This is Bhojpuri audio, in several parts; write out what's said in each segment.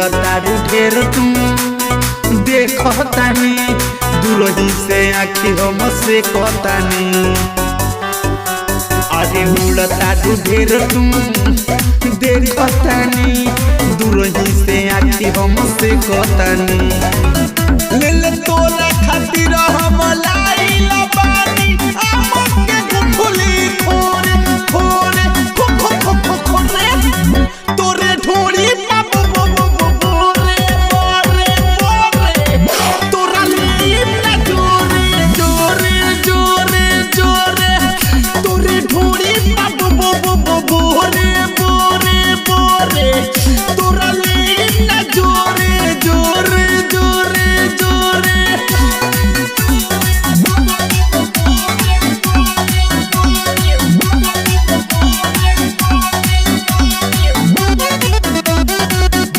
उड़तारू ढेर तुम देखो तानी दुरही से आखी हम से कहतानी। अरे उड़तारू ढेर तुम देखो तानी दुरही से आखी हम से कहतानी। ले ले तोरा खातिर हम लाइल बानी आम के गुठली खोरे खोरे खो खो खो खो खोरे तोरे ढोड़ी बाबू बाबू बोरे बोरे बोरे तोरा लीन ना जोरे जोरे जोरे जोरे तोरे ढोड़ी बाबू बाबू बोरे बोरे बोरे तोरा लीन ना जोरे जोरे जोरे जोरे।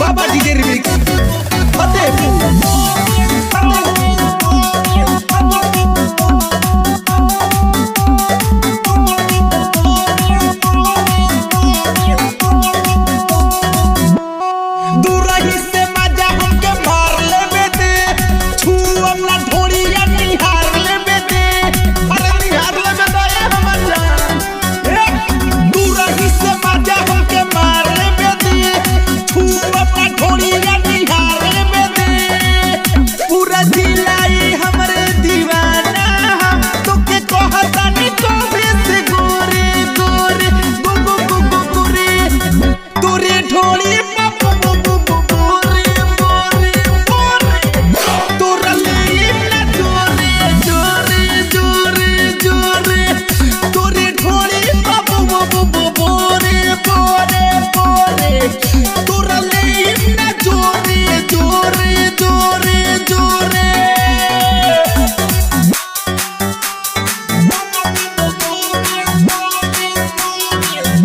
बाबा डीजे रिमिक्स दूरही से मजा हमके मार लेबे दे छुअम ना ढोड़िया निहार लेबे दे। अरे निहार लेबे दे हमर जान दूरही से मजा हमके मार लेबे दे छुअम ना ढोड़िया निहार लेबे दे। पूरा जिलाई हमरे दीवाना हम तोके कहतानी कबे से गोरे गोरे गो गो गो गो गोरे तोरे ढोड़ी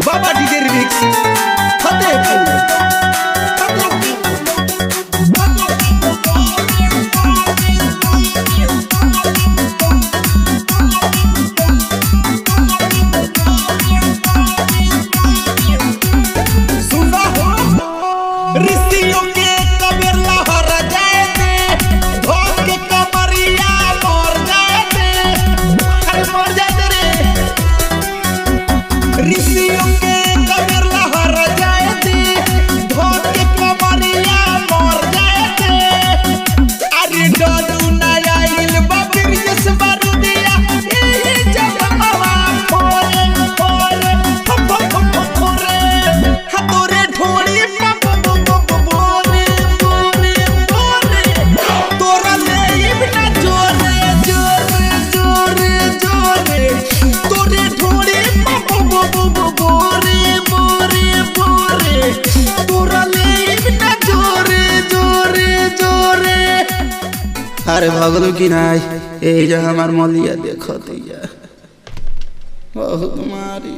बाबा डीजे रिमिक्स सुना हो ऋषियों के कबीर लहर जाए दे धोख के कमरिया मर जाए दे। अरे मर जाए रे ऋषियों के कबीर लहर जाए दे धोख के कमरिया मर जाए दे। अरे डरू ना आइल बाबिर जिस बारूदिया यही जगहवा फोरे फोरे फो फो फो फोरे तोरे ढोड़ी बाबू बाबू बोरे बोरे बोरे तोरा लेब ना जोरे जोरे जोरे जोरे तोरे ढोड़ी बाबू बाबू बोरे बोरे बोरे तोरा लेब ना जोरे जोरे जोरे। अरे भगलू की नाई ए जा हमार मलिया देखतिया बहुत मारी।